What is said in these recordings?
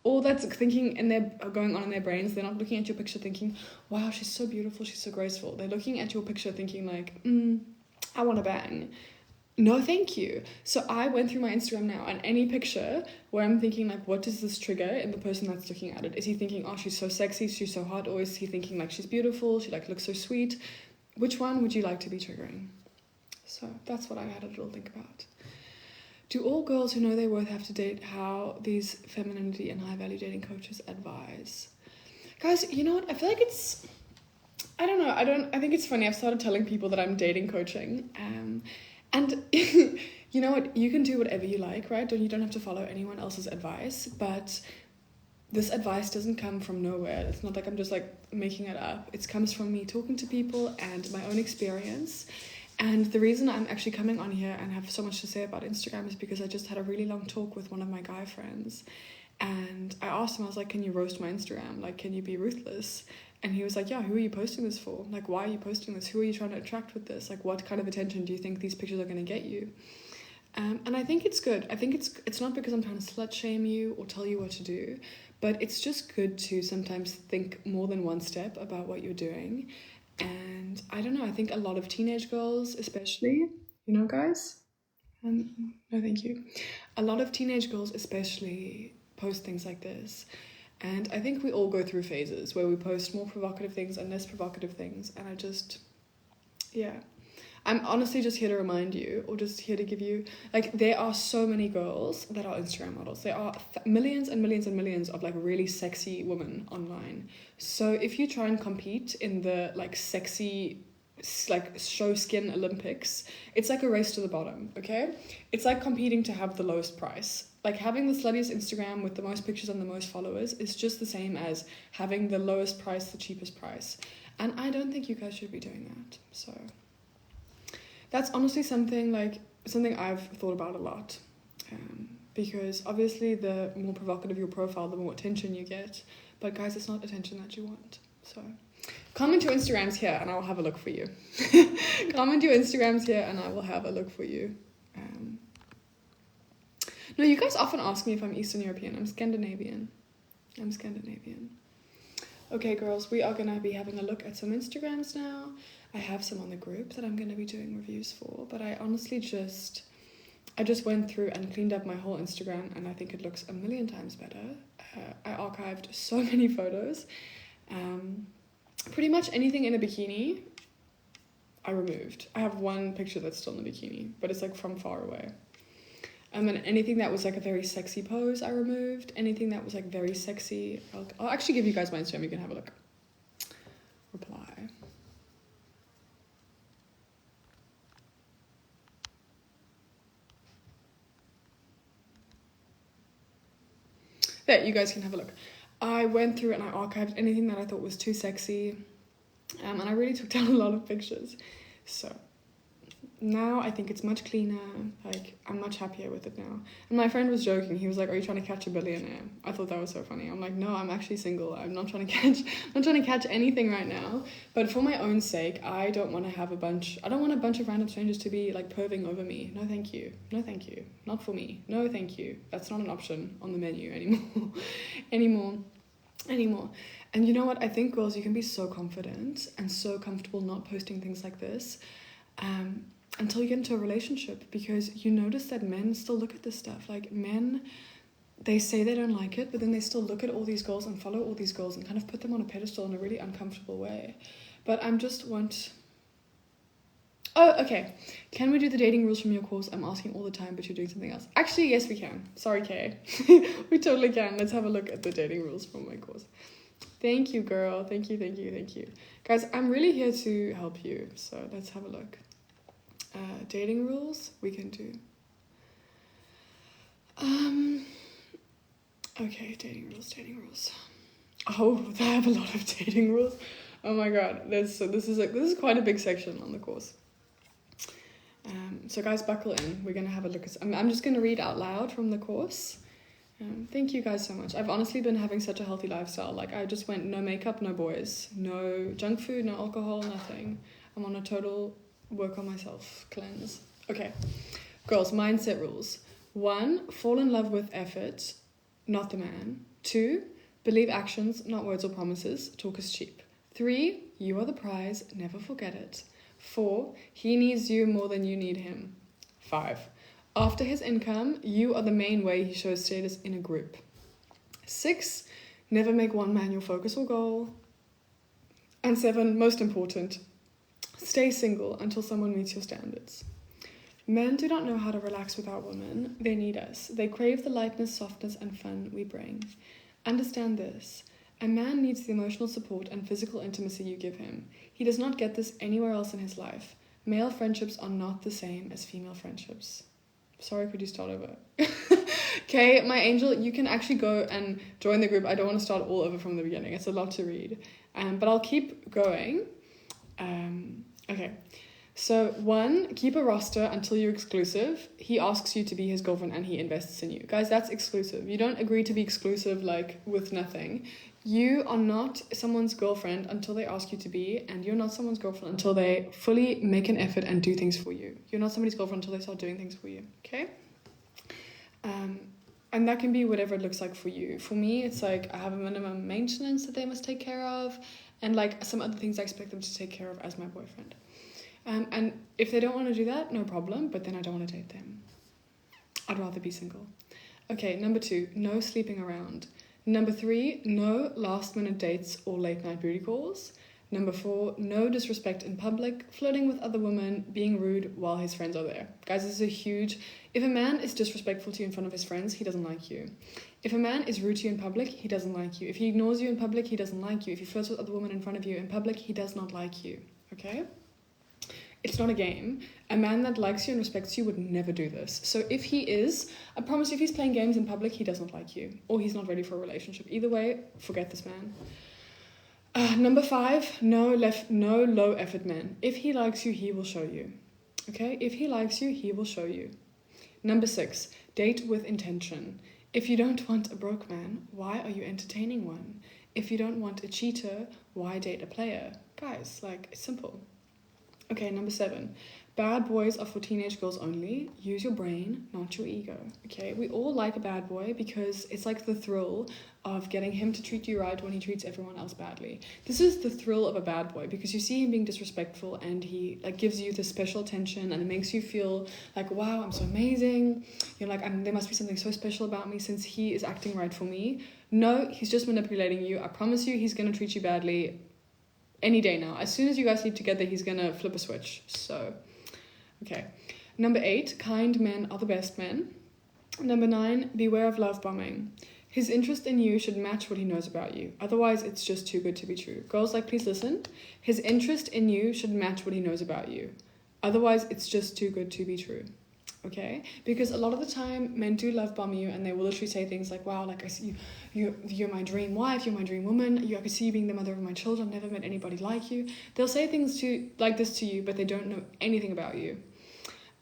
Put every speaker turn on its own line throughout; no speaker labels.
all that's thinking in their going on in their brains. They're not looking at your picture thinking, wow, she's so beautiful, she's so graceful. They're looking at your picture thinking like, I want to bang. No, thank you. So I went through my Instagram now, and any picture where I'm thinking like, what does this trigger in the person that's looking at it? Is he thinking, oh, she's so sexy, she's so hot, or is he thinking like she's beautiful, she like looks so sweet? Which one would you like to be triggering? So that's what I had a little think about. Do all girls who know their worth have to date? How these femininity and high value dating coaches advise? Guys, you know what? I feel like it's, I don't know. I think it's funny. I've started telling people that I'm dating coaching. And you know what? You can do whatever you like, right? You don't have to follow anyone else's advice. But this advice doesn't come from nowhere. It's not like I'm just like making it up. It comes from me talking to people and my own experience. And the reason I'm actually coming on here and have so much to say about Instagram is because I just had a really long talk with one of my guy friends. And I asked him, I was like, can you roast my Instagram? Like, can you be ruthless? And he was like, yeah, who are you posting this for? Like, why are you posting this? Who are you trying to attract with this? Like, what kind of attention do you think these pictures are going to get you? And I think it's good. I think it's not because I'm trying to slut shame you or tell you what to do, but it's just good to sometimes think more than one step about what you're doing. And I don't know, I think a lot of teenage girls, especially, you know, guys, no, thank you. A lot of teenage girls, especially, post things like this. And I think we all go through phases where we post more provocative things and less provocative things. And I just, yeah. I'm honestly just here to remind you, or just here to give you, like, there are so many girls that are Instagram models. There are millions and millions and millions of, like, really sexy women online. So if you try and compete in the, like, sexy, like, show skin Olympics, it's like a race to the bottom, okay? It's like competing to have the lowest price. Like, having the sluttiest Instagram with the most pictures and the most followers is just the same as having the lowest price, the cheapest price. And I don't think you guys should be doing that, so... That's honestly something I've thought about a lot, because obviously the more provocative your profile, the more attention you get. But guys, it's not attention that you want. So comment your Instagrams here and I will have a look for you. Comment your Instagrams here and I will have a look for you. No, you guys often ask me if I'm Eastern European. I'm Scandinavian. Okay, girls, we are going to be having a look at some Instagrams now. I have some on the group that I'm going to be doing reviews for, but I honestly just went through and cleaned up my whole Instagram, and I think it looks a million times better. I archived so many photos. Pretty much anything in a bikini, I removed. I have one picture that's still in a bikini, but it's like from far away. And anything that was like a very sexy pose, I removed. Anything that was like very sexy, I'll actually give you guys my Instagram, you can have a look. Reply. There, you guys can have a look. I went through and I archived anything that I thought was too sexy. And I really took down a lot of pictures. So now I think it's much cleaner. Like, I'm much happier with it now. And my friend was joking. He was like, are you trying to catch a billionaire? I thought that was so funny. I'm like, no, I'm actually single. I'm not trying to catch anything right now. But for my own sake, I don't want a bunch of random strangers to be like perving over me. No, thank you. No, thank you. Not for me. No, thank you. That's not an option on the menu anymore. And you know what? I think, girls, you can be so confident and so comfortable not posting things like this. Until you get into a relationship, because you notice that men still look at this stuff. Like, men, they say they don't like it, but then they still look at all these girls and follow all these girls and kind of put them on a pedestal in a really uncomfortable way. But oh, okay. Can we do the dating rules from your course? I'm asking all the time, but you're doing something else. Actually, yes, we can. Sorry, Kay. We totally can. Let's have a look at the dating rules from my course. Thank you, girl. Thank you. Guys, I'm really here to help you, so let's have a look. Dating rules we can do. Okay, dating rules. Oh, they have a lot of dating rules. Oh my god, this is quite a big section on the course. So guys, buckle in. We're gonna have a look at. I'm just gonna read out loud from the course. Thank you guys so much. I've honestly been having such a healthy lifestyle. Like, I just went no makeup, no boys, no junk food, no alcohol, nothing. I'm on a total work on myself cleanse. Okay, girls, mindset rules. 1, fall in love with effort, not the man. 2, believe actions, not words or promises. Talk is cheap. 3, you are the prize, never forget it. 4, he needs you more than you need him. 5, after his income, you are the main way he shows status in a group. 6, never make one man your focus or goal. And 7, most important, stay single until someone meets your standards. Men do not know how to relax without women. They need us. They crave the lightness, softness, and fun we bring. Understand this. A man needs the emotional support and physical intimacy you give him. He does not get this anywhere else in his life. Male friendships are not the same as female friendships. Sorry, could you start over? Okay, my angel, you can actually go and join the group. I don't want to start all over from the beginning. It's a lot to read. But I'll keep going. Okay. So 1, keep a roster until you're exclusive. He asks you to be his girlfriend and he invests in you. Guys, that's exclusive. You don't agree to be exclusive like with nothing. You are not someone's girlfriend until they ask you to be, and you're not someone's girlfriend until they fully make an effort and do things for you. You're not somebody's girlfriend until they start doing things for you, okay? And that can be whatever it looks like for you. For me, it's like I have a minimum maintenance that they must take care of, and like some other things I expect them to take care of as my boyfriend. And if they don't want to do that, no problem, but then I don't want to date them. I'd rather be single. Okay, number 2, no sleeping around. Number 3, no last minute dates or late night booty calls. Number 4, no disrespect in public, flirting with other women, being rude while his friends are there. Guys, this is a huge... If a man is disrespectful to you in front of his friends, he doesn't like you. If a man is rude to you in public, he doesn't like you. If he ignores you in public, he doesn't like you. If he flirts with other women in front of you in public, he does not like you. Okay? It's not a game. A man that likes you and respects you would never do this. So if he is, I promise you, if he's playing games in public, he does not like you. Or he's not ready for a relationship. Either way, forget this man. Number 5, no low effort men. If he likes you, he will show you. Okay? If he likes you, he will show you. Number 6, date with intention. If you don't want a broke man, why are you entertaining one? If you don't want a cheater, why date a player? Guys, like, it's simple. Okay, number 7. Bad boys are for teenage girls only. Use your brain, not your ego. Okay, we all like a bad boy because it's like the thrill of getting him to treat you right when he treats everyone else badly. This is the thrill of a bad boy because you see him being disrespectful and he like gives you this special attention and it makes you feel like, wow, I'm so amazing. You're like, there must be something so special about me since he is acting right for me. No, he's just manipulating you. I promise you, he's going to treat you badly any day now. As soon as you guys sleep together, he's going to flip a switch. So... Okay. Number 8, kind men are the best men. Number 9, beware of love bombing. His interest in you should match what he knows about you. Otherwise, it's just too good to be true. Girls, like, please listen. His interest in you should match what he knows about you. Otherwise, it's just too good to be true. Okay? Because a lot of the time, men do love bomb you and they will literally say things like, wow, like, I see you're my dream wife, you're my dream woman, I could see you being the mother of my children, I've never met anybody like you. They'll say things like this to you, but they don't know anything about you.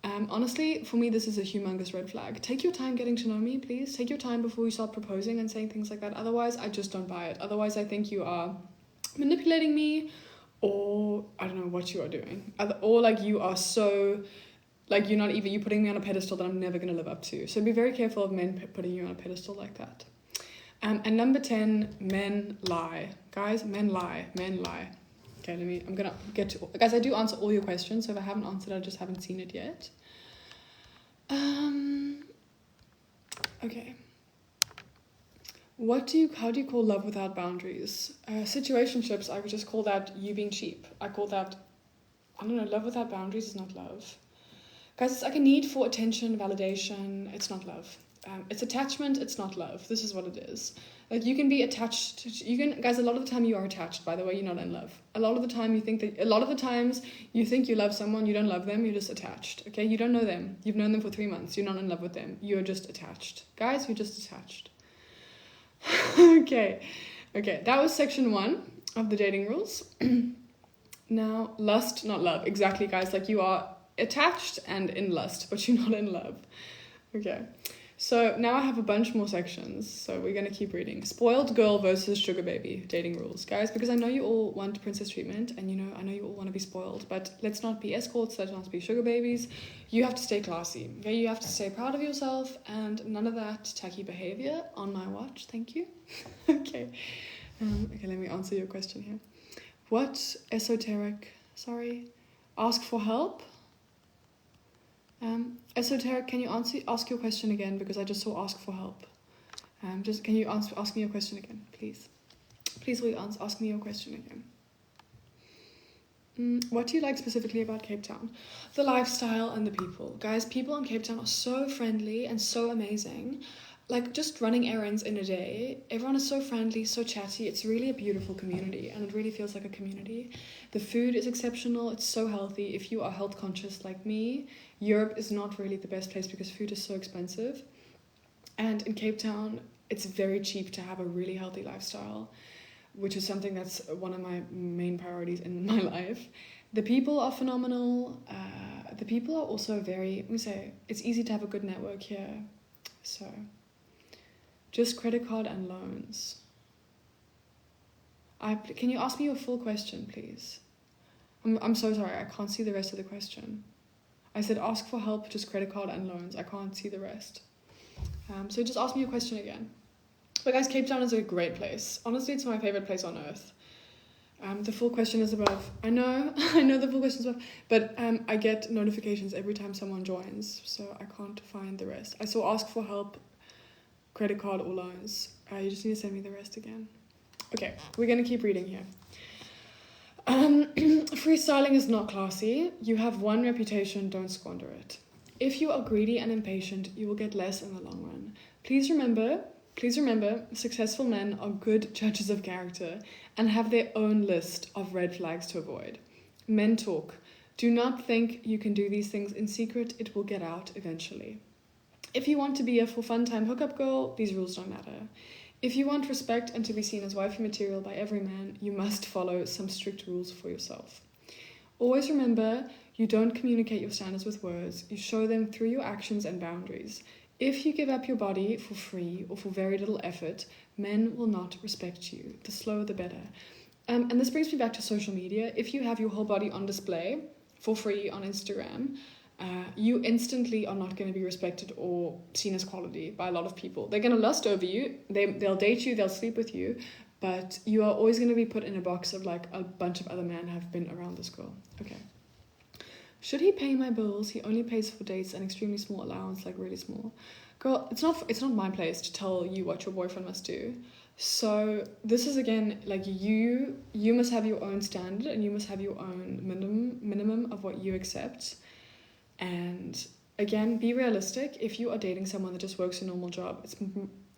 Honestly, for me, this is a humongous red flag. Take your time getting to know me, please. Take your time before you start proposing and saying things like that. Otherwise, I just don't buy it. Otherwise, I think you are manipulating me, or I don't know what you are doing. Or like you are so, like you're putting me on a pedestal that I'm never going to live up to. So be very careful of men putting you on a pedestal like that. And number 10, men lie. Guys, men lie. Men lie. Okay, I'm gonna get to... Guys, I do answer all your questions, so if I haven't answered, I just haven't seen it yet. Okay. How do you call love without boundaries? Situationships, I would just call that you being cheap. I call that, I don't know, love without boundaries is not love. Guys, it's like a need for attention, validation. It's not love. It's attachment, it's not love. This is what it is. Like, you can be attached guys, a lot of the time you are attached, by the way, you're not in love. A lot of the times you think you love someone, you don't love them, you're just attached, okay? You don't know them. You've known them for 3 months. You're not in love with them. You're just attached. Guys, you're just attached. Okay, that was section 1 of the dating rules. Now, lust, not love. Exactly, guys, like you are attached and in lust, but you're not in love. Okay. So now I have a bunch more sections, so we're going to keep reading. Spoiled girl versus sugar baby, dating rules. Guys, because I know you all want princess treatment, and I know you all want to be spoiled, but let's not be escorts, let's not be sugar babies. You have to stay classy, okay? You have to stay proud of yourself, and none of that tacky behavior on my watch, thank you. Okay. Okay, let me answer your question here. What ask for help? Esoteric, can you ask your question again, because I just saw ask for help. Just can you ask me your question again, please? Please will you ask me your question again? What do you like specifically about Cape Town? The lifestyle and the people. Guys, people in Cape Town are so friendly and so amazing. Like, just running errands in a day, everyone is so friendly, so chatty. It's really a beautiful community, and it really feels like a community. The food is exceptional. It's so healthy. If you are health conscious like me, Europe is not really the best place because food is so expensive. And in Cape Town, it's very cheap to have a really healthy lifestyle, which is something that's one of my main priorities in my life. The people are phenomenal. The people are also it's easy to have a good network here. So, just credit card and loans. Can you ask me your full question, please? I'm so sorry, I can't see the rest of the question. I said ask for help, just credit card and loans. I can't see the rest. So just ask me your question again. But guys, Cape Town is a great place. Honestly, it's my favorite place on earth. The full question is above. I know the full question is above, but I get notifications every time someone joins, so I can't find the rest. I saw ask for help, credit card or loans. You just need to send me the rest again. Okay, we're gonna keep reading here. Freestyling is not classy. You have one reputation, don't squander it. If you are greedy and impatient, you will get less in the long run. Please remember, successful men are good judges of character and have their own list of red flags to avoid. Men talk. Do not think you can do these things in secret. It will get out eventually. If you want to be a for fun time hookup girl, these rules don't matter. If you want respect and to be seen as wifey material by every man, you must follow some strict rules for yourself. Always remember, you don't communicate your standards with words, you show them through your actions and boundaries. If you give up your body for free or for very little effort, men will not respect you. The slower the better. And this brings me back to social media. If you have your whole body on display for free on Instagram, you instantly are not going to be respected or seen as quality by a lot of people. They're going to lust over you, they'll date you, they'll sleep with you, but you are always going to be put in a box of like a bunch of other men have been around this girl. Okay. Should he pay my bills? He only pays for dates and extremely small allowance, like really small. Girl, it's not my place to tell you what your boyfriend must do. So this is again like you must have your own standard and you must have your own minimum of what you accept. And again, be realistic. If you are dating someone that just works a normal job,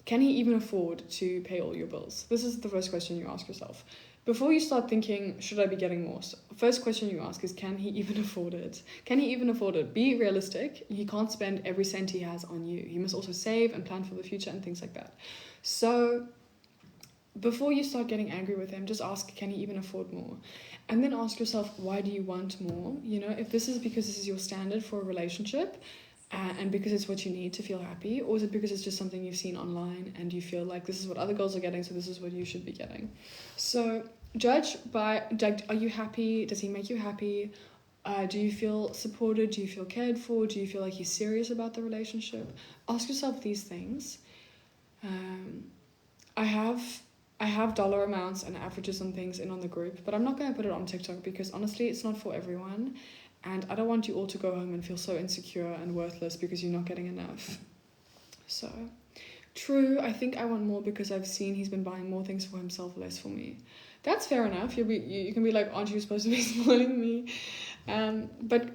can he even afford to pay all your bills? This is the first question you ask yourself. Before you start thinking, should I be getting more? First question you ask is, can he even afford it? Can he even afford it? Be realistic. He can't spend every cent he has on you. He must also save and plan for the future and things like that. So before you start getting angry with him, just ask, can he even afford more? And then ask yourself, why do you want more? You know, if this is because this is your standard for a relationship and because it's what you need to feel happy, or is it because it's just something you've seen online and you feel like this is what other girls are getting, so this is what you should be getting? So judge by, are you happy? Does he make you happy? Do you feel supported? Do you feel cared for? Do you feel like he's serious about the relationship? Ask yourself these things. I have dollar amounts and averages and things in on the group, but I'm not going to put it on TikTok because honestly, it's not for everyone. And I don't want you all to go home and feel so insecure and worthless because you're not getting enough. So, true, I think I want more because I've seen he's been buying more things for himself, less for me. That's fair enough. You can be like, aren't you supposed to be spoiling me? But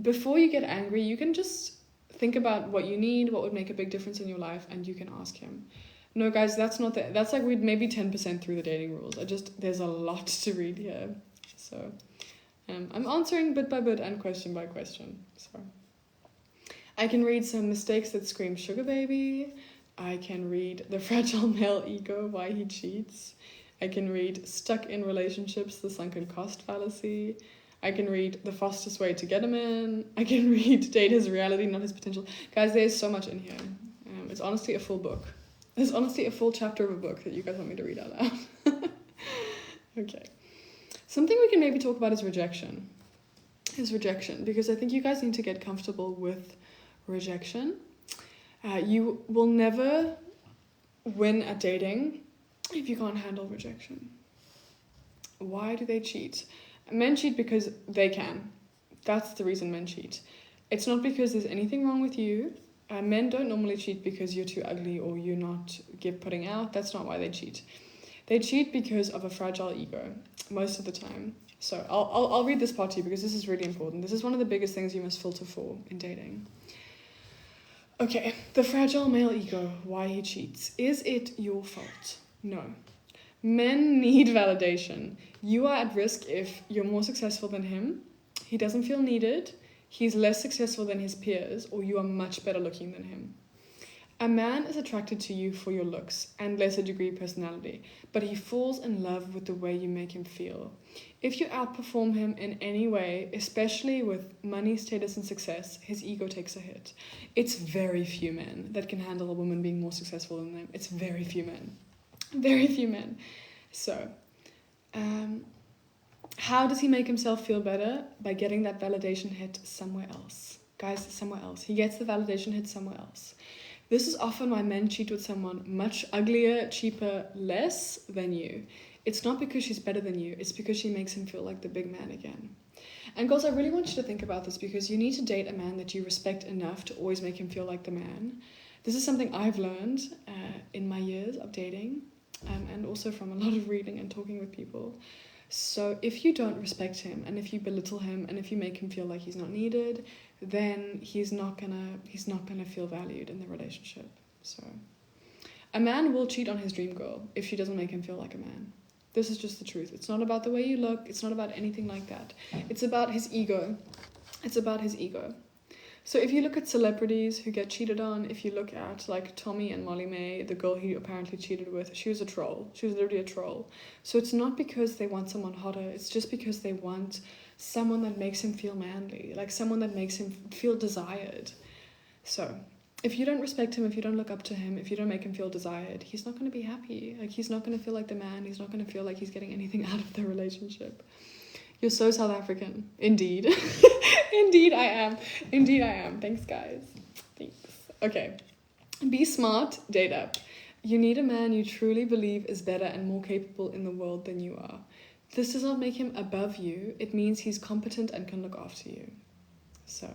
before you get angry, you can just think about what you need, what would make a big difference in your life, and you can ask him. No, guys, that's like we'd maybe 10% through the dating rules. There's a lot to read here. So, I'm answering bit by bit and question by question. So, I can read some mistakes that scream sugar baby. I can read the fragile male ego, why he cheats. I can read stuck in relationships, the sunken cost fallacy. I can read the fastest way to get him in. I can read date his reality, not his potential. Guys, there's so much in here. It's honestly a full book. It's honestly a full chapter of a book that you guys want me to read out loud. Okay. Something we can maybe talk about is rejection. Because I think you guys need to get comfortable with rejection. You will never win at dating if you can't handle rejection. Why do they cheat? Men cheat because they can. That's the reason men cheat. It's not because there's anything wrong with you. Men don't normally cheat because you're too ugly or you're not putting out. That's not why they cheat. They cheat because of a fragile ego, most of the time. So I'll read this part to you because this is really important. This is one of the biggest things you must filter for in dating. Okay, the fragile male ego, why he cheats. Is it your fault? No. Men need validation. You are at risk if you're more successful than him, he doesn't feel needed, he's less successful than his peers, or you are much better looking than him. A man is attracted to you for your looks and lesser degree personality, but he falls in love with the way you make him feel. If you outperform him in any way, especially with money, status, and success, his ego takes a hit. It's very few men that can handle a woman being more successful than them. It's very few men. Very few men. So, how does he make himself feel better? By getting that validation hit somewhere else. Guys, somewhere else. He gets the validation hit somewhere else. This is often why men cheat with someone much uglier, cheaper, less than you. It's not because she's better than you, it's because she makes him feel like the big man again. And girls, I really want you to think about this because you need to date a man that you respect enough to always make him feel like the man. This is something I've learned in my years of dating and also from a lot of reading and talking with people. So if you don't respect him and if you belittle him and if you make him feel like he's not needed, then he's not gonna feel valued in the relationship. So a man will cheat on his dream girl if she doesn't make him feel like a man. This is just the truth. It's not about the way you look. It's not about anything like that. It's about his ego. It's about his ego. So if you look at celebrities who get cheated on, if you look at like Tommy and Molly May, the girl he apparently cheated with, she was a troll. She was literally a troll. So it's not because they want someone hotter. It's just because they want someone that makes him feel manly, like someone that makes him feel desired. So if you don't respect him, if you don't look up to him, if you don't make him feel desired, he's not going to be happy. Like he's not going to feel like the man. He's not going to feel like he's getting anything out of the relationship. You're so South African. Indeed. Indeed I am. Indeed I am. Thanks, guys. Thanks. Okay. Be smart, date up. You need a man you truly believe is better and more capable in the world than you are. This does not make him above you. It means he's competent and can look after you. So,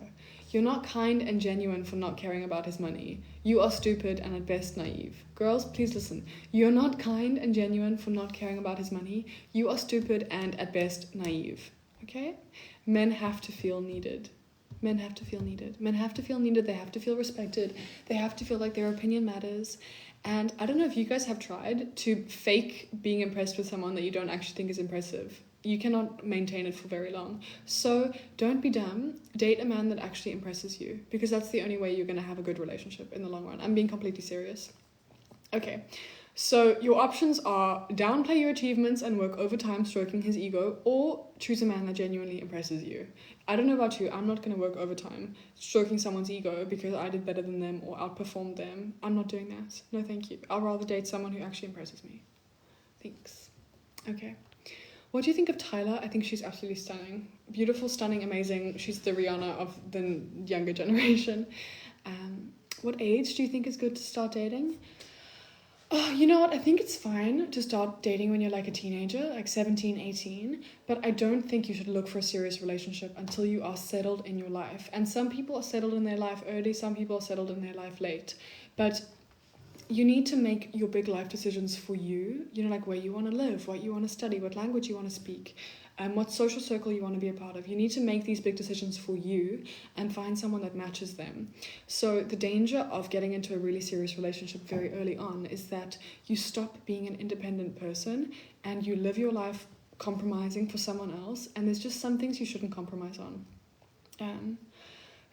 you're not kind and genuine for not caring about his money. You are stupid and at best naive. Girls, please listen. You're not kind and genuine for not caring about his money. You are stupid and at best naive. Okay? Men have to feel needed. Men have to feel needed. Men have to feel needed. They have to feel respected. They have to feel like their opinion matters. And I don't know if you guys have tried to fake being impressed with someone that you don't actually think is impressive. You cannot maintain it for very long. So don't be dumb. Date a man that actually impresses you because that's the only way you're going to have a good relationship in the long run. I'm being completely serious. Okay, so your options are downplay your achievements and work overtime stroking his ego, or choose a man that genuinely impresses you. I don't know about you, I'm not going to work overtime stroking someone's ego because I did better than them or outperformed them. I'm not doing that. No, thank you. I'll rather date someone who actually impresses me. Thanks. Okay. What do you think of Tyler? I think she's absolutely stunning. Beautiful, stunning, amazing. She's the Rihanna of the younger generation. What age do you think is good to start dating? Oh, you know what? I think it's fine to start dating when you're like a teenager, like 17, 18. But I don't think you should look for a serious relationship until you are settled in your life. And some people are settled in their life early, some people are settled in their life late. But you need to make your big life decisions for you, like where you want to live, what you want to study, what language you want to speak, what social circle you want to be a part of. You need to make these big decisions for you and find someone that matches them. So the danger of getting into a really serious relationship very early on is that you stop being an independent person and you live your life compromising for someone else, and there's just some things you shouldn't compromise on.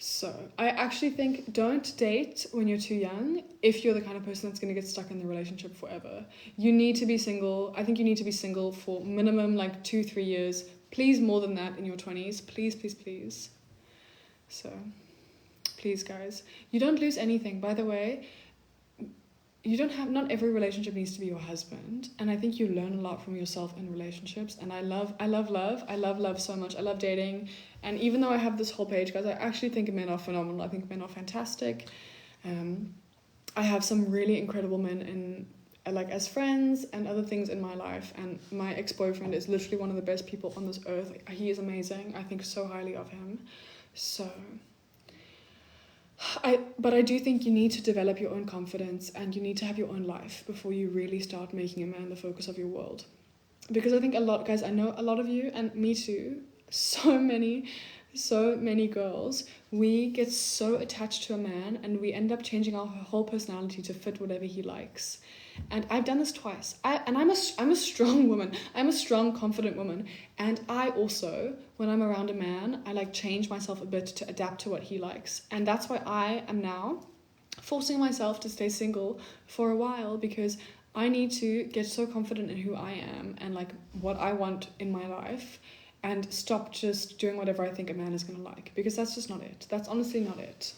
So I actually think don't date when you're too young if you're the kind of person that's going to get stuck in the relationship forever. You need to be single. I think you need to be single for minimum like 2-3 years. Please more than that in your 20s. Please, please, please. So please, guys. You don't lose anything. By the way, not every relationship needs to be your husband, and I think you learn a lot from yourself in relationships. And I love love so much. I love dating, and even though I have this whole page, guys, I actually think men are phenomenal. I think men are fantastic. I have some really incredible men in like as friends and other things in my life, and my ex-boyfriend is literally one of the best people on this earth. Like, he is amazing. I think so highly of him. So but I do think you need to develop your own confidence, and you need to have your own life before you really start making a man the focus of your world. Because I think guys, I know a lot of you, and me too, so many girls, we get so attached to a man, and we end up changing our whole personality to fit whatever he likes. And I've done this twice. I'm a strong woman. I'm a strong, confident woman. And I also, when I'm around a man, I like change myself a bit to adapt to what he likes. And that's why I am now forcing myself to stay single for a while, because I need to get so confident in who I am and like what I want in my life, and stop just doing whatever I think a man is going to like, because that's just not it. That's honestly not it.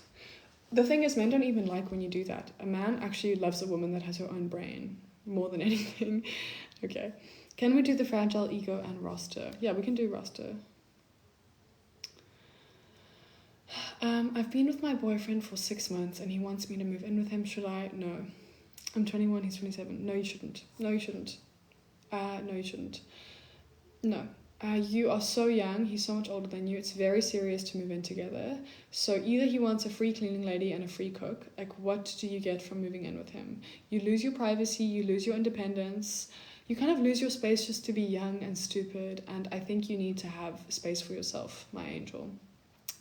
The thing is, men don't even like when you do that. A man actually loves a woman that has her own brain more than anything. Okay. Can we do the fragile ego and roster? Yeah, we can do roster. I've been with my boyfriend for 6 months and he wants me to move in with him. Should I? No. I'm 21, he's 27. No, you shouldn't. No, you shouldn't. No, you shouldn't. No. You are so young, he's so much older than you. It's very serious to move in together. So either he wants a free cleaning lady and a free cook. Like, what do you get from moving in with him? You lose your privacy, you lose your independence. You kind of lose your space just to be young and stupid. And I think you need to have space for yourself, my angel.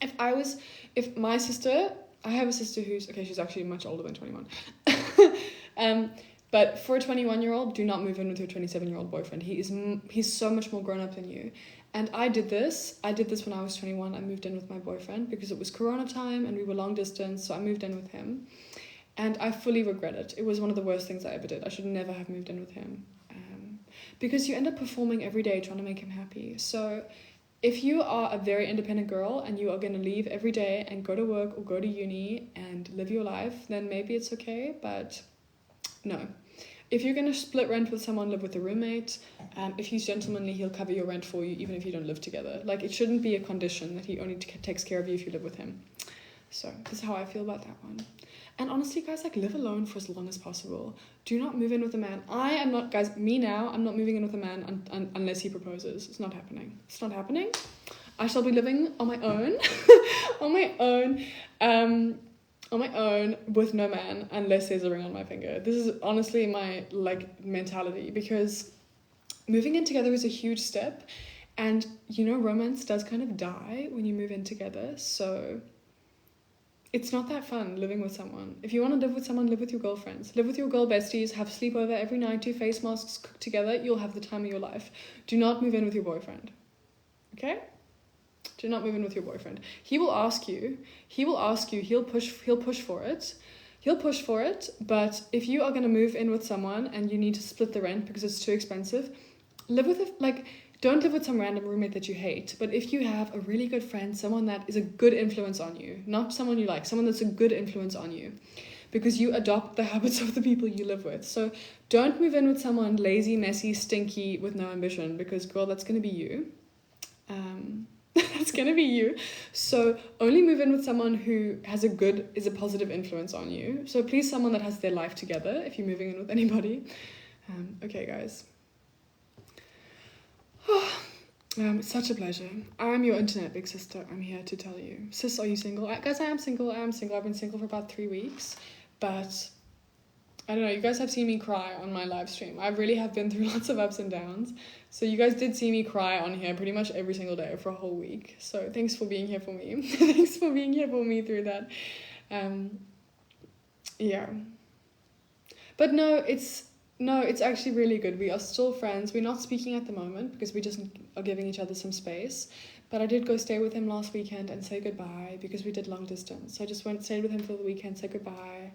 If my sister, I have a sister who's, okay, she's actually much older than 21. But for a 21-year-old, do not move in with your 27-year-old boyfriend. He's so much more grown up than you. And I did this when I was 21. I moved in with my boyfriend because it was Corona time and we were long distance. So I moved in with him. And I fully regret it. It was one of the worst things I ever did. I should never have moved in with him. Because you end up performing every day trying to make him happy. So if you are a very independent girl and you are going to leave every day and go to work or go to uni and live your life, then maybe it's okay. But no. If you're going to split rent with someone, live with a roommate. If he's gentlemanly, he'll cover your rent for you, even if you don't live together. Like, it shouldn't be a condition that he only takes care of you if you live with him. So this is how I feel about that one. And honestly, guys, like, live alone for as long as possible. Do not move in with a man. I'm not moving in with a man unless he proposes. It's not happening. It's not happening. I shall be living on my own. On my own with no man unless there's a ring on my finger. This is honestly my like mentality, because moving in together is a huge step, and you know, romance does kind of die when you move in together. So it's not that fun living with someone. If you want to live with someone, live with your girlfriends, live with your girl besties, have sleepover every night, do face masks, cook together. You'll have the time of your life. Do not move in with your boyfriend. Okay? Do not move in with your boyfriend. He will ask you, he'll push for it. But if you are going to move in with someone and you need to split the rent because it's too expensive, don't live with some random roommate that you hate. But if you have a really good friend, someone that is a good influence on you, not someone you like, someone that's a good influence on you, because you adopt the habits of the people you live with. So don't move in with someone lazy, messy, stinky, with no ambition, because girl, that's going to be you. That's gonna be you. So only move in with someone who is a positive influence on you. So please, someone that has their life together if you're moving in with anybody. Okay, guys. Such a pleasure. I'm your internet big sister. I'm here to tell you. Sis, are you single? Guys, I am single. I've been single for about 3 weeks. But I don't know, you guys have seen me cry on my live stream. I really have been through lots of ups and downs. So you guys did see me cry on here pretty much every single day for a whole week. So thanks for being here for me. Thanks for being here for me through that. Yeah. But no, it's actually really good. We are still friends. We're not speaking at the moment because we just are giving each other some space. But I did go stay with him last weekend and say goodbye because we did long distance. So I just stayed with him for the weekend, said goodbye.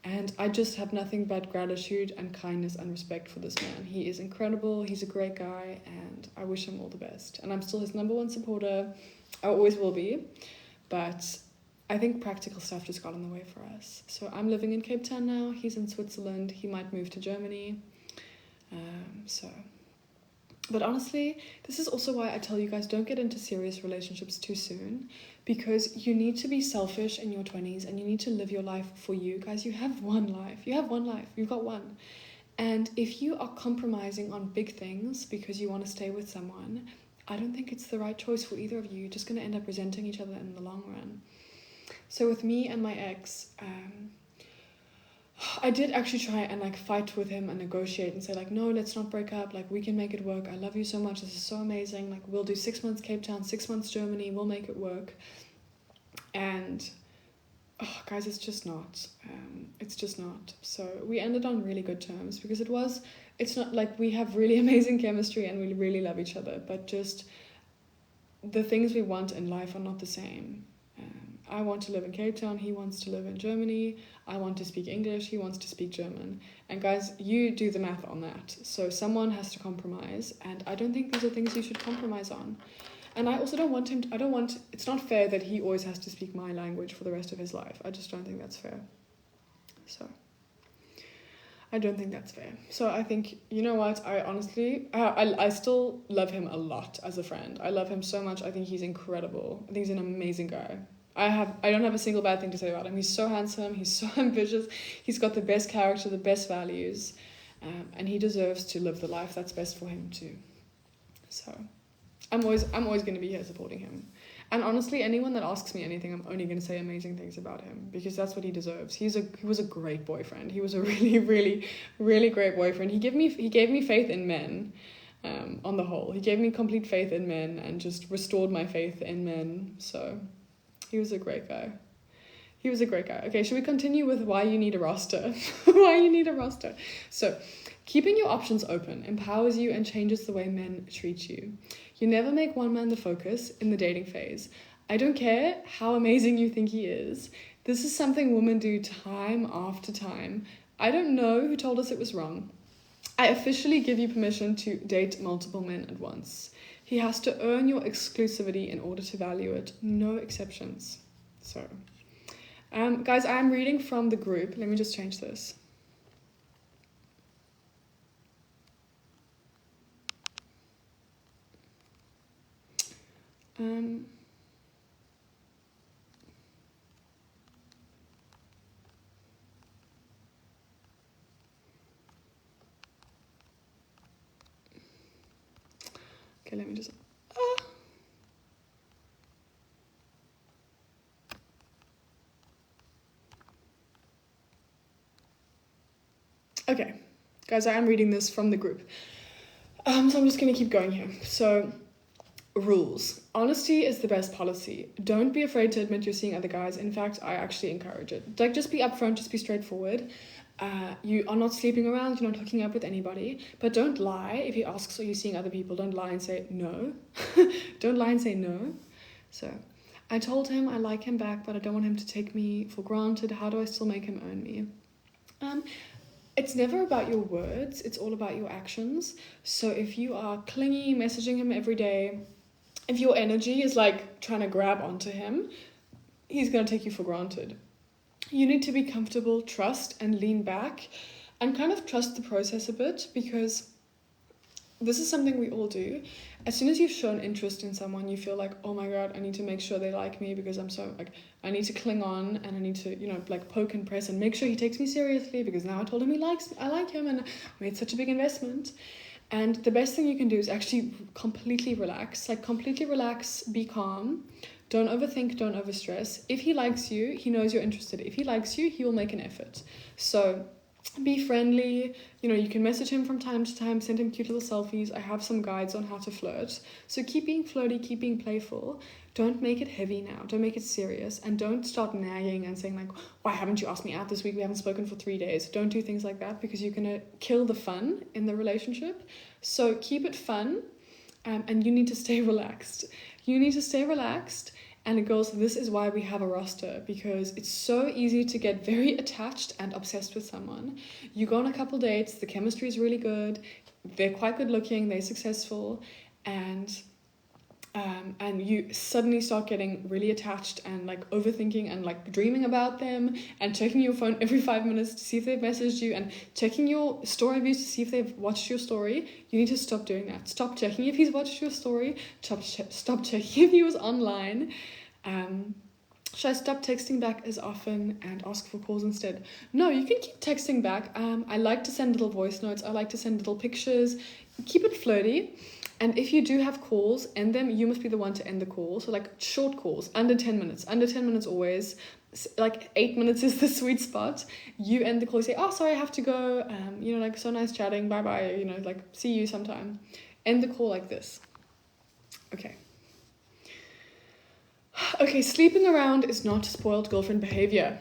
And I just have nothing but gratitude and kindness and respect for this man. He is incredible. He's a great guy, and I wish him all the best. And I'm still his #1 supporter. I always will be. But I think practical stuff just got in the way for us. So I'm living in Cape Town now. He's in Switzerland. He might move to Germany. But honestly, this is also why I tell you guys, don't get into serious relationships too soon, because you need to be selfish in your 20s and you need to live your life for you. Guys, you have one life. You have one life. You've got one. And if you are compromising on big things because you want to stay with someone, I don't think it's the right choice for either of you. You're just going to end up resenting each other in the long run. So with me and my ex, I did actually try and like fight with him and negotiate and say like, no, let's not break up. Like, we can make it work. I love you so much. This is so amazing. Like, we'll do 6 months Cape Town, 6 months Germany. We'll make it work. And guys, it's just not. It's just not. So we ended on really good terms because it's not like we have really amazing chemistry and we really love each other, but just the things we want in life are not the same. I want to live in Cape Town, he wants to live in Germany. I want to speak English, he wants to speak German. And guys, you do the math on that. So someone has to compromise, and I don't think these are things you should compromise on. And I also don't want it's not fair that he always has to speak my language for the rest of his life. I just don't think that's fair. So I don't think that's fair. So I think, you know what, I honestly, I still love him a lot as a friend. I love him so much. I think he's incredible. I think he's an amazing guy. I don't have a single bad thing to say about him. He's so handsome, he's so ambitious, he's got the best character, the best values, and he deserves to live the life that's best for him too. So I'm always going to be here supporting him. And honestly, anyone that asks me anything, I'm only going to say amazing things about him, because that's what he deserves. He was a great boyfriend. He was a really, really, really great boyfriend. He gave me faith in men. On the whole, he gave me complete faith in men and just restored my faith in men. So he was a great guy. Okay, should we continue with why you need a roster? Why you need a roster. So, keeping your options open empowers you and changes the way men treat you. You never make one man the focus in the dating phase. I don't care how amazing you think he is. This is something women do time after time. I don't know who told us it was wrong. I officially give you permission to date multiple men at once. He has to earn your exclusivity in order to value it. No exceptions. So, guys, I'm reading from the group. Let me just change this. Okay, let me just... Okay, guys, I am reading this from the group. So I'm just going to keep going here. So, rules. Honesty is the best policy. Don't be afraid to admit you're seeing other guys. In fact, I actually encourage it. Like, just be upfront, just be straightforward. You are not sleeping around, you're not hooking up with anybody, but don't lie. If he asks, are you seeing other people, don't lie and say no. Don't lie and say no. So, I told him I like him back, but I don't want him to take me for granted. How do I still make him own me? It's never about your words, it's all about your actions. So if you are clingy, messaging him every day, if your energy is like trying to grab onto him, he's going to take you for granted. You need to be comfortable, trust, and lean back, and kind of trust the process a bit, because this is something we all do. As soon as you've shown interest in someone, you feel like, oh my god, I need to make sure they like me, because I'm so like, I need to cling on, and I need to, like poke and press and make sure he takes me seriously, because now I told him I like him, and I made such a big investment. And the best thing you can do is actually completely relax, be calm. Don't overthink, don't overstress. If he likes you, he knows you're interested. If he likes you, he will make an effort. So be friendly. You can message him from time to time, send him cute little selfies. I have some guides on how to flirt. So keep being flirty, keep being playful. Don't make it heavy now. Don't make it serious. And don't start nagging and saying like, why haven't you asked me out this week? We haven't spoken for 3 days. Don't do things like that, because you're going to kill the fun in the relationship. So keep it fun, and you need to stay relaxed. And girls, this is why we have a roster, because it's so easy to get very attached and obsessed with someone. You go on a couple dates, the chemistry is really good, they're quite good looking, they're successful, and and you suddenly start getting really attached and like overthinking and like dreaming about them and checking your phone every 5 minutes to see if they've messaged you and checking your story views to see if they've watched your story, you need to stop doing that. Stop checking if he's watched your story. Stop checking if he was online. Should I stop texting back as often and ask for calls instead? No, you can keep texting back. I like to send little voice notes. I like to send little pictures. Keep it flirty. And if you do have calls, end them. You must be the one to end the call. So like short calls, under 10 minutes. Under 10 minutes always. Like 8 minutes is the sweet spot. You end the call, you say, oh, sorry, I have to go. Like, so nice chatting. Bye-bye. Like, see you sometime. End the call like this. Okay. Okay, sleeping around is not spoiled girlfriend behavior.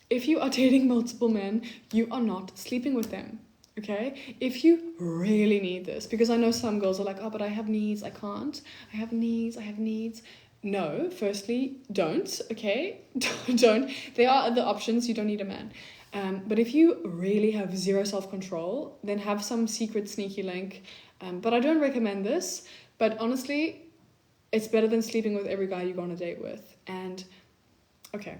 If you are dating multiple men, you are not sleeping with them. Okay, if you really need this, because I know some girls are like, oh, but I have needs, I can't. I have needs. No, firstly, don't, okay? Don't. There are other options, you don't need a man. But if you really have zero self-control, then have some secret sneaky link. But I don't recommend this, but honestly, it's better than sleeping with every guy you go on a date with. And, okay.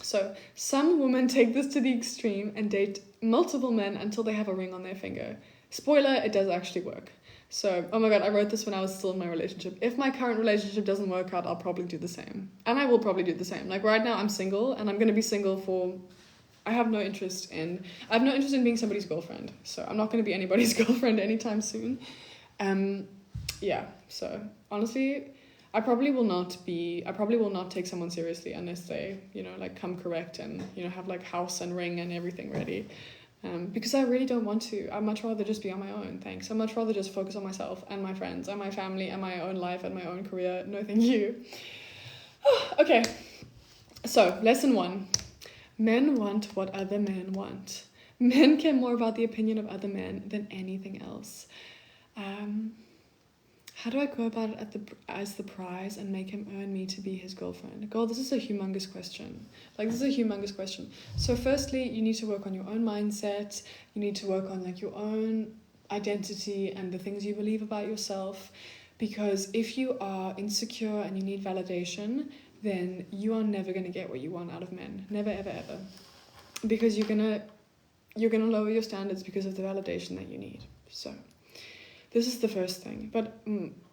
So, some women take this to the extreme and date multiple men until they have a ring on their finger. Spoiler, it does actually work. So, oh my god, I wrote this when I was still in my relationship. If my current relationship doesn't work out, I'll probably do the same. And I will probably do the same. Like right now, I'm single, and I'm going to be single for... I have no interest in being somebody's girlfriend. So, I'm not going to be anybody's girlfriend anytime soon. Yeah, so, honestly... I probably will not take someone seriously unless they, like come correct and, have like house and ring and everything ready. Because I really don't want to. I'd much rather just be on my own, thanks. I'd much rather just focus on myself and my friends and my family and my own life and my own career. No, thank you. Okay, so lesson 1. Men want what other men want. Men care more about the opinion of other men than anything else. How do I go about it as the prize and make him earn me to be his girlfriend? Girl, this is a humongous question. So firstly, you need to work on your own mindset. You need to work on like your own identity and the things you believe about yourself. Because if you are insecure and you need validation, then you are never going to get what you want out of men. Never, ever, ever. Because you're gonna lower your standards because of the validation that you need. So... this is the first thing. But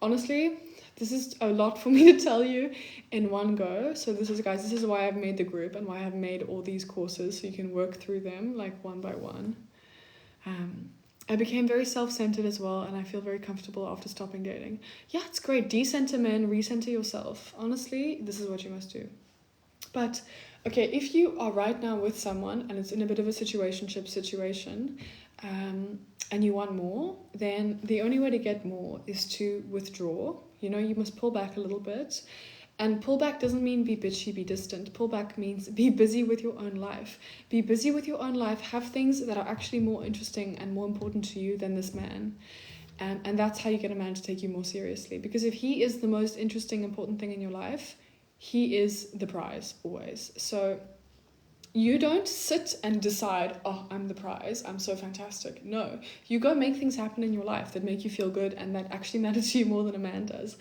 honestly, this is a lot for me to tell you in one go. So this is why I've made the group and why I've made all these courses so you can work through them like one by one. I became very self-centered as well, and I feel very comfortable after stopping dating. Yeah, it's great. Decenter men, recenter yourself. Honestly, this is what you must do. But, okay, if you are right now with someone and it's in a bit of a situationship situation, and you want more, then the only way to get more is to withdraw. You must pull back a little bit. And pull back doesn't mean be bitchy, be distant. Pull back means be busy with your own life. Be busy with your own life. Have things that are actually more interesting and more important to you than this man. And that's how you get a man to take you more seriously. Because if he is the most interesting, important thing in your life, he is the prize, always. So... you don't sit and decide, oh, I'm the prize, I'm so fantastic. No, you go make things happen in your life that make you feel good and that actually matter to you more than a man does.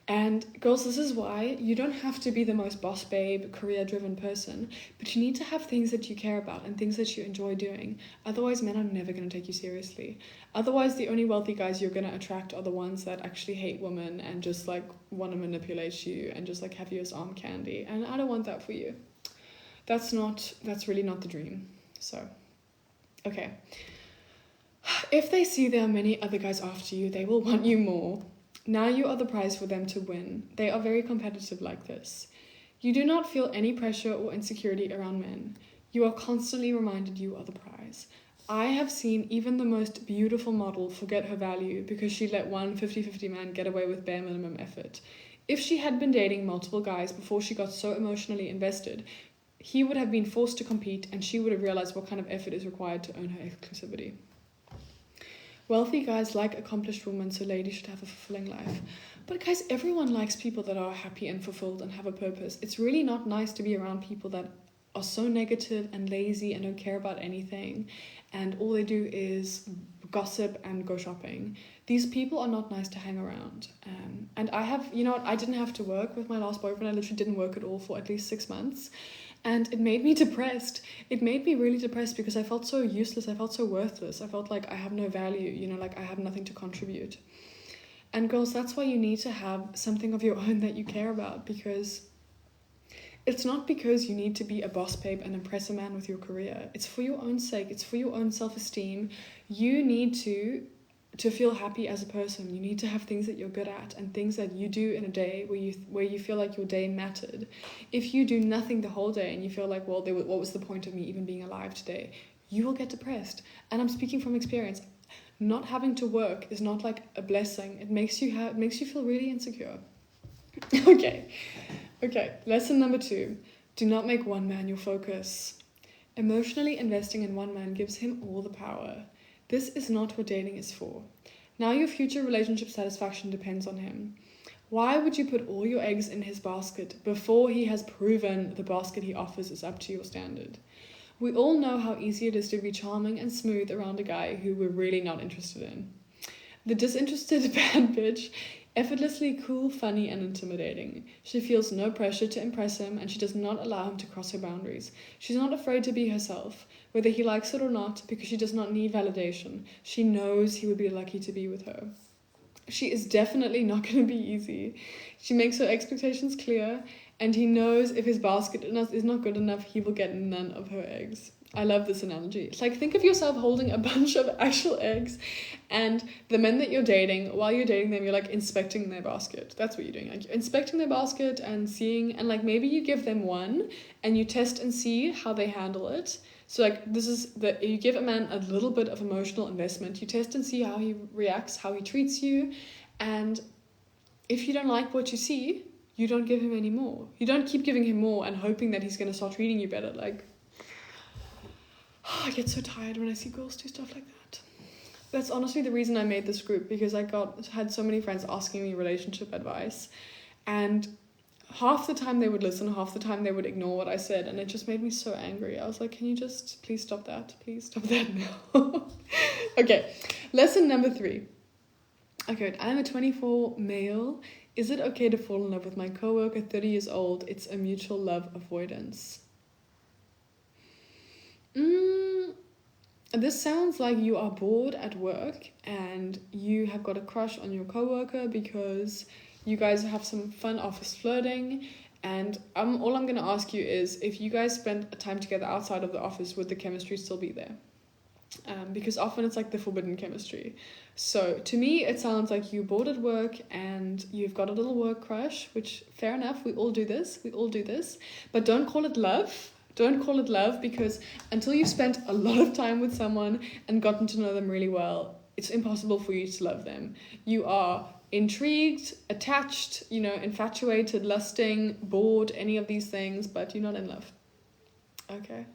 And girls, this is why you don't have to be the most boss babe, career-driven person, but you need to have things that you care about and things that you enjoy doing. Otherwise, men are never going to take you seriously. Otherwise, the only wealthy guys you're going to attract are the ones that actually hate women and just like want to manipulate you and just like have you as arm candy. And I don't want that for you. That's really not the dream. So, okay. If they see there are many other guys after you, they will want you more. Now you are the prize for them to win. They are very competitive like this. You do not feel any pressure or insecurity around men. You are constantly reminded you are the prize. I have seen even the most beautiful model forget her value because she let one 50-50 man get away with bare minimum effort. If she had been dating multiple guys before she got so emotionally invested, he would have been forced to compete and she would have realized what kind of effort is required to earn her exclusivity. Wealthy guys like accomplished women, so ladies should have a fulfilling life. But guys, everyone likes people that are happy and fulfilled and have a purpose. It's really not nice to be around people that are so negative and lazy and don't care about anything. And all they do is gossip and go shopping. These people are not nice to hang around. And I have, you know what, I didn't have to work with my last boyfriend. I literally didn't work at all for at least 6 months. And it made me depressed. It made me really depressed because I felt so useless. I felt so worthless. I felt like I have no value, you know, like I have nothing to contribute. And girls, that's why you need to have something of your own that you care about, because it's not because you need to be a boss babe and impress a man with your career. It's for your own sake. It's for your own self-esteem. You need to feel happy as a person. You need to have things that you're good at and things that you do in a day where you feel like your day mattered. If you do nothing the whole day and you feel like, well, what was the point of me even being alive today? You will get depressed. And I'm speaking from experience. Not having to work is not like a blessing. It makes you feel really insecure. Okay, lesson number 2. Do not make one man your focus. Emotionally investing in one man gives him all the power. This is not what dating is for. Now your future relationship satisfaction depends on him. Why would you put all your eggs in his basket before he has proven the basket he offers is up to your standard? We all know how easy it is to be charming and smooth around a guy who we're really not interested in. The disinterested bad bitch, effortlessly cool, funny, and intimidating. She feels no pressure to impress him, and she does not allow him to cross her boundaries. She's not afraid to be herself, whether he likes it or not, because she does not need validation. She knows he would be lucky to be with her. She is definitely not going to be easy. She makes her expectations clear, and he knows if his basket is not good enough, he will get none of her eggs. I love this analogy. It's like, think of yourself holding a bunch of actual eggs, and the men that you're dating, while you're dating them, you're like inspecting their basket. That's what you're doing. Like, you're inspecting their basket and seeing, and like maybe you give them one and you test and see how they handle it. So like you give a man a little bit of emotional investment. You test and see how he reacts, how he treats you, and if you don't like what you see, you don't give him any more. You don't keep giving him more and hoping that he's going to start treating you better. Like, I get so tired when I see girls do stuff like that. That's honestly the reason I made this group, because I had so many friends asking me relationship advice, and half the time they would listen, half the time they would ignore what I said, and it just made me so angry. I was like, can you just please stop that? Please stop that now. Okay, lesson number 3. Okay, I'm a 24 male. Is it okay to fall in love with my coworker, 30 years old? It's a mutual love avoidance. This sounds like you are bored at work and you have got a crush on your coworker because you guys have some fun office flirting, and all I'm going to ask you is, if you guys spent time together outside of the office, would the chemistry still be there? Because often it's like the forbidden chemistry. So to me, it sounds like you're bored at work and you've got a little work crush, which fair enough, we all do this, but don't call it love. Don't call it love, because until you've spent a lot of time with someone and gotten to know them really well, it's impossible for you to love them. You are intrigued, attached, infatuated, lusting, bored, any of these things, but you're not in love. Okay.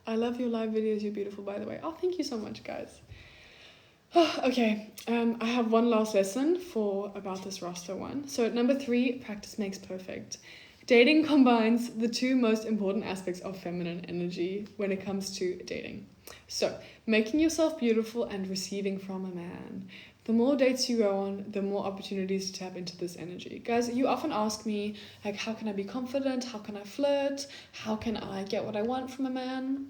I love your live videos. You're beautiful, by the way. Oh, thank you so much, guys. Okay, I have one last lesson about this roster one. So number 3, practice makes perfect. Dating combines the 2 most important aspects of feminine energy when it comes to dating. So, making yourself beautiful and receiving from a man. The more dates you go on, the more opportunities to tap into this energy. Guys, you often ask me, like, how can I be confident? How can I flirt? How can I get what I want from a man?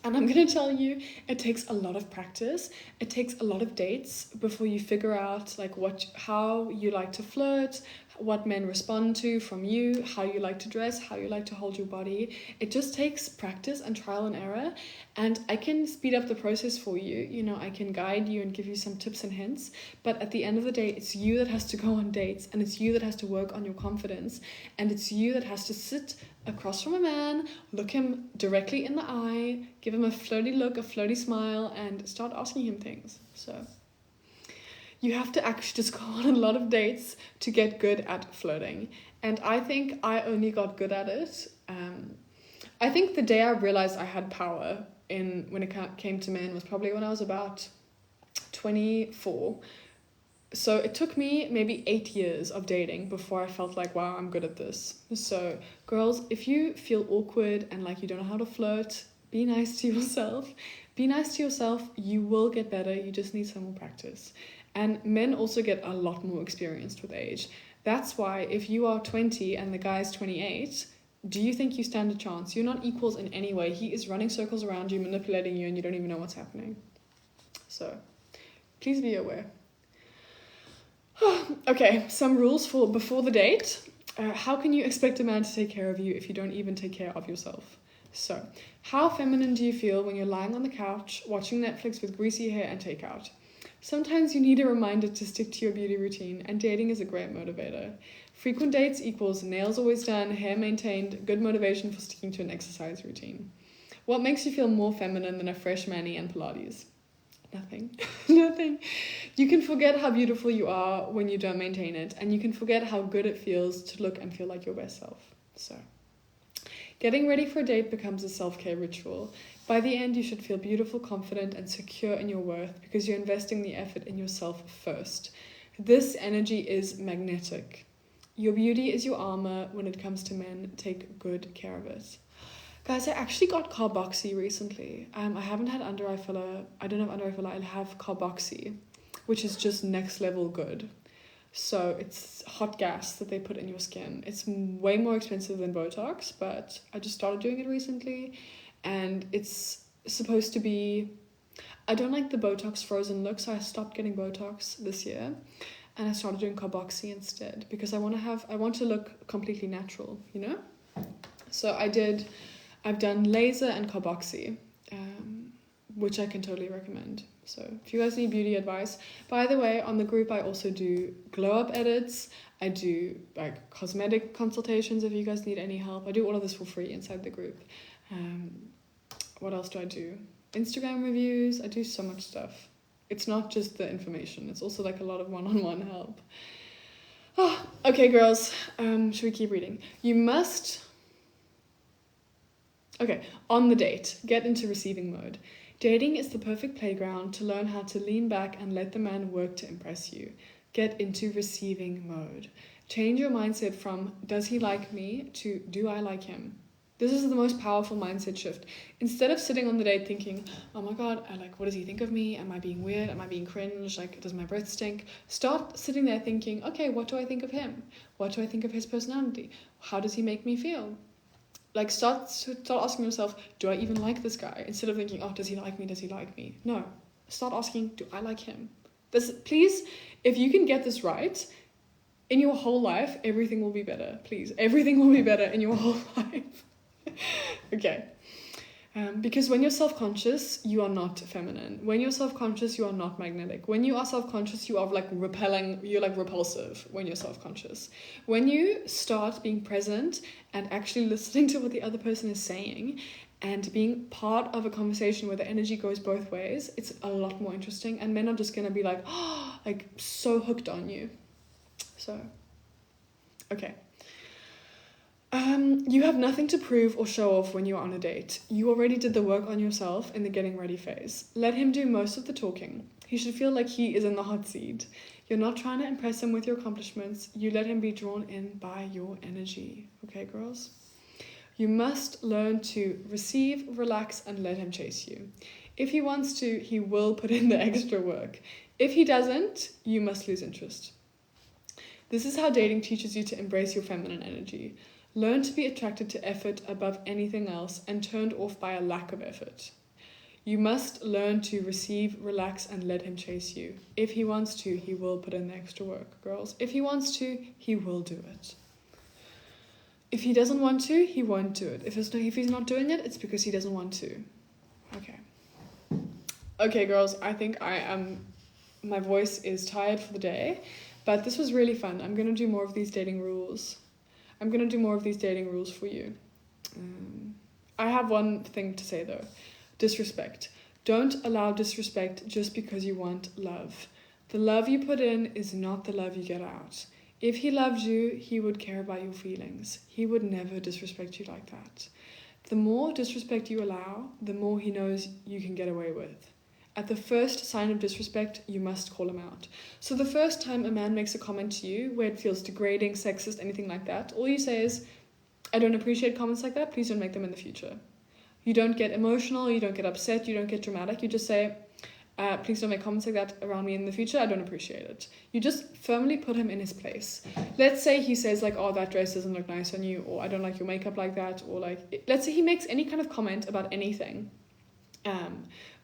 And I'm going to tell you, it takes a lot of practice. It takes a lot of dates before you figure out like how you like to flirt, what men respond to from you, how you like to dress, how you like to hold your body. It just takes practice and trial and error. And I can speed up the process for you. I can guide you and give you some tips and hints. But at the end of the day, it's you that has to go on dates, and it's you that has to work on your confidence. And it's you that has to sit across from a man, look him directly in the eye, give him a flirty look, a flirty smile, and start asking him things. So you have to actually just go on a lot of dates to get good at flirting. And I think I only got good at it. I think the day I realized I had power when it came to men was probably when I was about 24. So it took me maybe 8 years of dating before I felt like, wow, I'm good at this. So girls, if you feel awkward and like you don't know how to flirt, be nice to yourself. Be nice to yourself. You will get better. You just need some more practice. And men also get a lot more experienced with age. That's why if you are 20 and the guy's 28, do you think you stand a chance? You're not equals in any way. He is running circles around you, manipulating you, and you don't even know what's happening. So please be aware. Okay, some rules for before the date. How can you expect a man to take care of you if you don't even take care of yourself? So, how feminine do you feel when you're lying on the couch, watching Netflix with greasy hair and takeout? Sometimes you need a reminder to stick to your beauty routine, and dating is a great motivator. Frequent dates equals nails always done, hair maintained, good motivation for sticking to an exercise routine. What makes you feel more feminine than a fresh mani and Pilates? Nothing. Nothing. You can forget how beautiful you are when you don't maintain it, and you can forget how good it feels to look and feel like your best self. So, getting ready for a date becomes a self-care ritual. By the end, you should feel beautiful, confident, and secure in your worth because you're investing the effort in yourself first. This energy is magnetic. Your beauty is your armor when it comes to men. Take good care of it. Guys, I actually got carboxy recently. I haven't had under eye filler. I don't have under eye filler. I have carboxy, which is just next level good. So it's hot gas that they put in your skin. It's way more expensive than Botox, but I just started doing it recently. And it's supposed to be... I don't like the Botox frozen look, so I stopped getting Botox this year. And I started doing carboxy instead because I want to look completely natural, you know? So I've done laser and carboxy, which I can totally recommend. So if you guys need beauty advice, by the way, on the group I also do glow up edits. I do like cosmetic consultations if you guys need any help. I do all of this for free inside the group. What else do I do? Instagram reviews. I do so much stuff. It's not just the information. It's also like a lot of one-on-one help. Oh, okay, girls. Should we keep reading? You must... Okay, on the date, get into receiving mode. Dating is the perfect playground to learn how to lean back and let the man work to impress you. Get into receiving mode. Change your mindset from, does he like me, to, do I like him? This is the most powerful mindset shift. Instead of sitting on the date thinking, oh my god, what does he think of me? Am I being weird? Am I being cringe? Like, does my breath stink? Start sitting there thinking, okay, what do I think of him? What do I think of his personality? How does he make me feel? Like, start asking yourself, do I even like this guy? Instead of thinking, oh, does he like me? Does he like me? No. Start asking, do I like him? Please, if you can get this right, in your whole life, everything will be better. Please, everything will be better in your whole life. Okay. Because when you're self-conscious, you are not feminine. When you're self-conscious, you are not magnetic. When you are self-conscious, you are like repelling, you're like repulsive when you're self-conscious. When you start being present and actually listening to what the other person is saying and being part of a conversation where the energy goes both ways, it's a lot more interesting. And men are just going to be like, oh, like so hooked on you. So, okay. You have nothing to prove or show off when you're on a date. You already did the work on yourself in the getting ready phase. Let him do most of the talking. He should feel like he is in the hot seat. You're not trying to impress him with your accomplishments. You let him be drawn in by your energy. Okay, girls? You must learn to receive, relax, and let him chase you. If he wants to, he will put in the extra work. If he doesn't, you must lose interest. This is how dating teaches you to embrace your feminine energy. Learn to be attracted to effort above anything else and turned off by a lack of effort. You must learn to receive, relax, and let him chase you. If he wants to, he will put in the extra work, girls. If he wants to, he will do it. If he doesn't want to, he won't do it. If he's not doing it, it's because he doesn't want to. Okay. Okay, girls, I think my voice is tired for the day, but this was really fun. I'm going to do more of these dating rules. For you. I have one thing to say though. Disrespect. Don't allow disrespect just because you want love. The love you put in is not the love you get out. If he loved you, he would care about your feelings. He would never disrespect you like that. The more disrespect you allow, the more he knows you can get away with. At the first sign of disrespect, you must call him out. So the first time a man makes a comment to you where it feels degrading, sexist, anything like that, all you say is, I don't appreciate comments like that, please don't make them in the future. You don't get emotional, you don't get upset, you don't get dramatic. You just say, please don't make comments like that around me in the future. I don't appreciate it. You just firmly put him in his place. Let's say he says like, oh, that dress doesn't look nice on you, or I don't like your makeup like that, or like, let's say he makes any kind of comment about anything.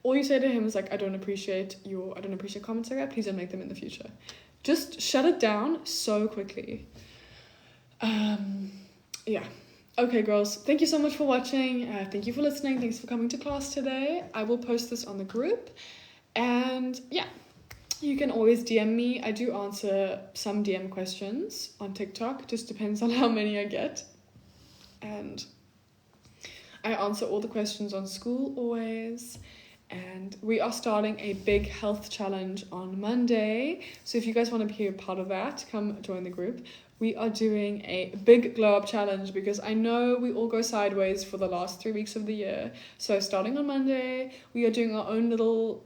All you say to him is like, I don't appreciate comments like that. Please don't make them in the future. Just shut it down so quickly. Yeah. Okay, girls. Thank you so much for watching. Thank you for listening. Thanks for coming to class today. I will post this on the group. And yeah, you can always DM me. I do answer some DM questions on TikTok. Just depends on how many I get. And I answer all the questions on school always. And we are starting a big health challenge on Monday. So if you guys want to be a part of that, come join the group. We are doing a big glow up challenge because I know we all go sideways for the last 3 weeks of the year. So starting on Monday, we are doing our own little,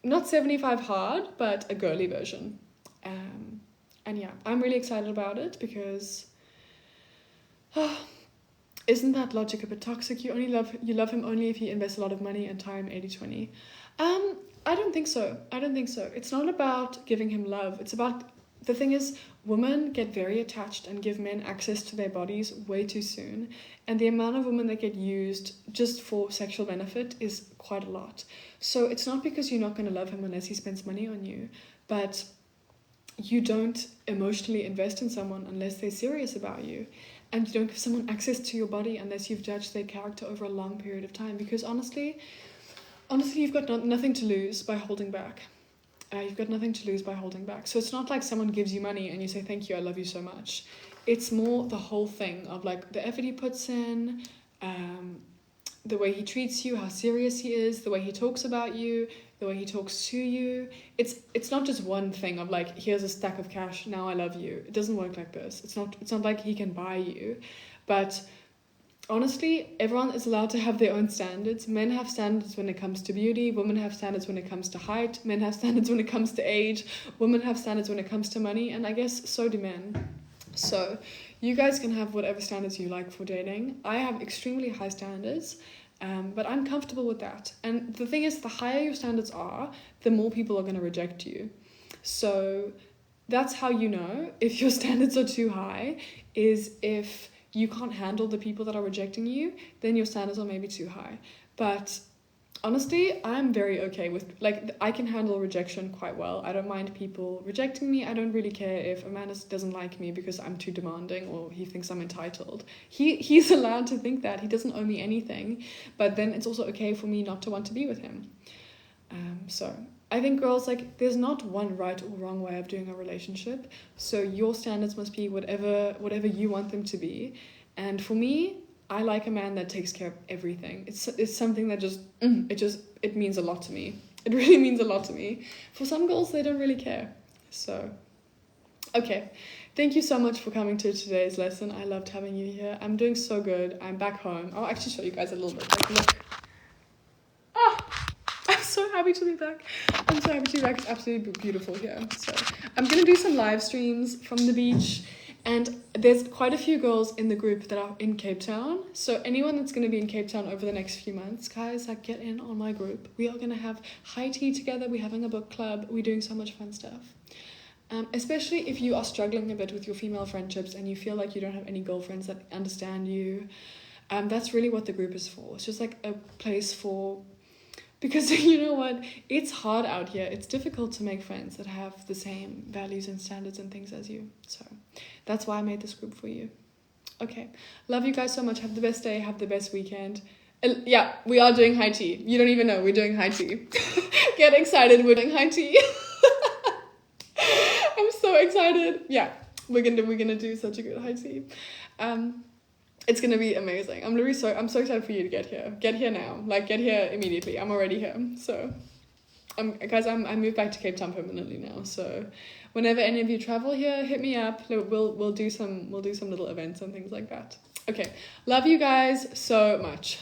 not 75 hard, but a girly version. And yeah, I'm really excited about it because... isn't that logic a bit toxic? You love him only if he invests a lot of money and time, 80-20. I don't think so. It's not about giving him love. It's about, the thing is, women get very attached and give men access to their bodies way too soon. And the amount of women that get used just for sexual benefit is quite a lot. So it's not because you're not going to love him unless he spends money on you, but you don't emotionally invest in someone unless they're serious about you. And you don't give someone access to your body unless you've judged their character over a long period of time. Because honestly, you've got nothing to lose by holding back. So it's not like someone gives you money and you say, thank you, I love you so much. It's more the whole thing of like the effort he puts in, the way he treats you, how serious he is, the way he talks about you, the way he talks to you. It's not just one thing of like, here's a stack of cash, now I love you. It doesn't work like this. It's not like he can buy you. But honestly, everyone is allowed to have their own standards. Men have standards when it comes to beauty. Women have standards when it comes to height. Men have standards when it comes to age. Women have standards when it comes to money. And I guess so do men. So you guys can have whatever standards you like for dating. I have extremely high standards. But I'm comfortable with that. And the thing is, the higher your standards are, the more people are going to reject you. So that's how you know if your standards are too high, is if you can't handle the people that are rejecting you, then your standards are maybe too high. But honestly, I'm very okay with, like, I can handle rejection quite well. I don't mind people rejecting me. I don't really care if a man doesn't like me because I'm too demanding or he thinks I'm entitled. He's allowed to think that. He doesn't owe me anything. But then it's also okay for me not to want to be with him. So I think girls, like, there's not one right or wrong way of doing a relationship. So your standards must be whatever you want them to be. And for me, I like a man that takes care of everything. It's something that it means a lot to me. It really means a lot to me. For some girls, they don't really care. So, okay. Thank you so much for coming to today's lesson. I loved having you here. I'm doing so good. I'm back home. I'll actually show you guys a little bit. Like, look. I'm so happy to be back. It's absolutely beautiful here. So, I'm going to do some live streams from the beach. And there's quite a few girls in the group that are in Cape Town. So anyone that's going to be in Cape Town over the next few months, guys, like, get in on my group. We are going to have high tea together. We're having a book club. We're doing so much fun stuff. Especially if you are struggling a bit with your female friendships and you feel like you don't have any girlfriends that understand you. That's really what the group is for. It's just like a place for... Because you know what? It's hard out here. It's difficult to make friends that have the same values and standards and things as you. So that's why I made this group for you. Okay. Love you guys so much. Have the best day. Have the best weekend. Yeah, we are doing high tea. You don't even know. We're doing high tea. Get excited. We're doing high tea. I'm so excited. Yeah, we're gonna do such a good high tea. It's gonna be amazing. I'm so excited for you to get here. Get here now. Like, get here immediately. I'm already here. So, guys, I moved back to Cape Town permanently now. So, whenever any of you travel here, hit me up. We'll do some little events and things like that. Okay, love you guys so much.